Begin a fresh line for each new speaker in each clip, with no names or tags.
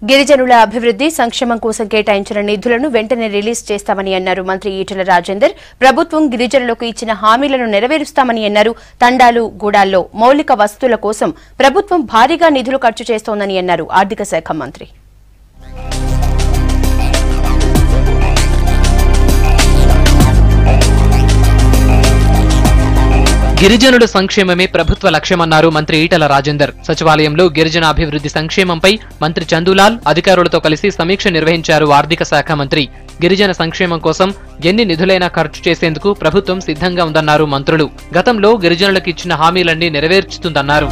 గిరిజనుల అభివృద్ధి సంక్షేమం కోసం కేటాయించిన నిధులను వెంటనే రిలీజ్ చేస్తామని అన్నారు మంత్రి ఈటెల రాజేందర్. ప్రభుత్వం గిరిజనులకు ఇచ్చిన హామీలను నెరవేరుస్తామని అన్నారు. తండాలు, గూడాల్లో మౌలిక వసతుల కోసం ప్రభుత్వం భారీగా నిధులు ఖర్చు చేస్తోందని అన్నారు ఆర్థిక శాఖ మంత్రి.
గిరిజనుల సంక్షేమమే ప్రభుత్వ లక్ష్యమన్నారు మంత్రి ఈటెల రాజేందర్. సచివాలయంలో గిరిజన అభివృద్ధి సంక్షేమంపై మంత్రి చందులాల్ అధికారులతో కలిసి సమీక్ష నిర్వహించారు ఆర్థిక శాఖ మంత్రి. గిరిజన సంక్షేమం కోసం ఎన్ని నిధులైనా ఖర్చు చేసేందుకు ప్రభుత్వం సిద్ధంగా ఉందన్నారు మంత్రులు. గతంలో గిరిజనులకు ఇచ్చిన హామీలన్నీ నెరవేర్చుతుందన్నారు.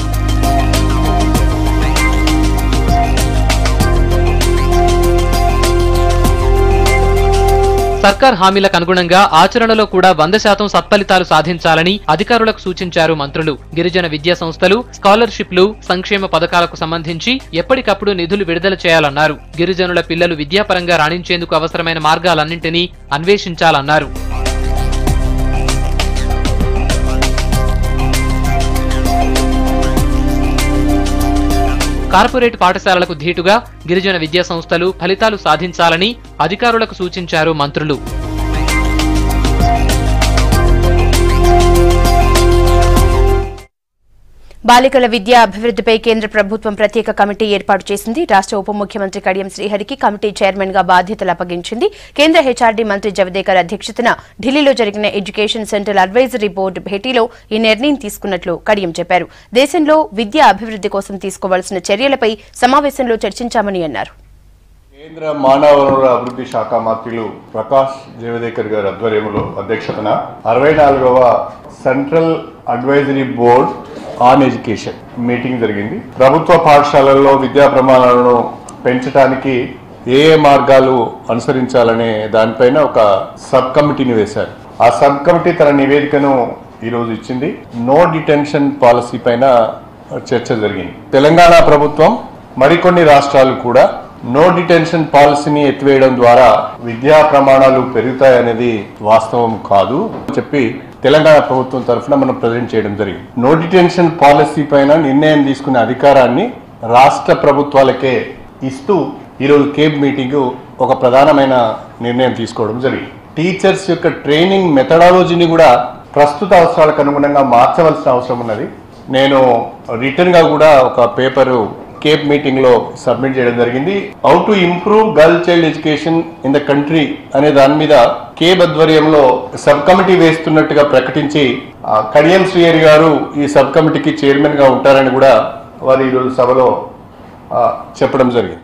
సర్కార్ హామీలకు అనుగుణంగా ఆచరణలో కూడా 100% సత్ఫలితాలు సాధించాలని అధికారులకు సూచించారు మంత్రులు. గిరిజన విద్యా సంస్థలు, స్కాలర్షిప్లు, సంక్షేమ పథకాలకు సంబంధించి ఎప్పటికప్పుడు నిధులు విడుదల చేయాలన్నారు. గిరిజనుల పిల్లలు విద్యాపరంగా రాణించేందుకు అవసరమైన మార్గాలన్నింటినీ అన్వేషించాలన్నారు. కార్పొరేట్ పాఠశాలలకు ధీటుగా గిరిజన విద్యా సంస్థలు ఫలితాలు సాధించాలని అధికారులకు సూచించారు మంత్రులు.
బాలికల విద్యా అభివృద్ధిపై కేంద్ర ప్రభుత్వం ప్రత్యేక కమిటీ ఏర్పాటు చేసింది. రాష్ట్ర ఉప ముఖ్యమంత్రి కడియం శ్రీహరికి కమిటీ చైర్మన్ గా బాధ్యతలు అప్పగించింది. కేంద్ర హెచ్ఆర్డీ మంత్రి జవదేకర్ అధ్యక్షతన ఢిల్లీలో జరిగిన ఎడ్యుకేషన్ సెంట్రల్ అడ్వైజరీ బోర్డు భేటీలో ఈ నిర్ణయం తీసుకున్నట్లు కడియం చెప్పారు. దేశంలో విద్యా అభివృద్ధి కోసం తీసుకోవాల్సిన చర్యలపై సమావేశంలో చర్చించామని అన్నారు.
కేంద్ర మానవ వనరుల అభివృద్ధి శాఖ మంత్రులు ప్రకాష్ జవదేకర్ గారి ఆధ్వర్యంలో అధ్యక్షతన 64వ central advisory board on education meeting జరిగింది. ప్రభుత్వ పాఠశాలల్లో విద్యా ప్రమాణాలను పెంచడానికి ఏ మార్గాలు అనుసరించాలనే దానిపైన ఒక సబ్ కమిటీని వేశారు. ఆ సబ్ కమిటీ తన నివేదికను ఈరోజు ఇచ్చింది. నో డిటెన్షన్ పాలసీ పైన చర్చ జరిగింది. తెలంగాణ ప్రభుత్వం మరికొన్ని రాష్ట్రాలు కూడా నో డిటెన్షన్ పాలసీని ఎత్తివేయడం ద్వారా విద్యా ప్రమాణాలు పెరుగుతాయనేది వాస్తవం కాదు చెప్పి తెలంగాణ ప్రభుత్వం తరఫున మనం ప్రజెంట్ చేయడం జరిగింది. నో డిటెన్షన్ పాలసీ పైన నిర్ణయం తీసుకునే అధికారాన్ని రాష్ట్ర ప్రభుత్వాలకే ఇస్తూ ఈరోజు కేబ్ మీటింగ్ ఒక ప్రధానమైన నిర్ణయం తీసుకోవడం జరిగింది. టీచర్స్ యొక్క ట్రైనింగ్ మెథడాలజీని కూడా ప్రస్తుత అవసరాలకు అనుగుణంగా మార్చవలసిన అవసరం ఉన్నది. నేను రిటర్న్ గా కూడా ఒక పేపరు కేప్ మీటింగ్ లో సబ్మిట్ చేయడం జరిగింది. How to improve girl child education in the country అనే దాని మీద కేబ్ ఆధ్వర్యంలో సబ్ కమిటీ వేస్తున్నట్టుగా ప్రకటించి కడియం శ్రీహరి గారు ఈ సబ్ కమిటీకి చైర్మన్ గా ఉంటారని కూడా వారు ఈరోజు సభలో చెప్పడం జరిగింది.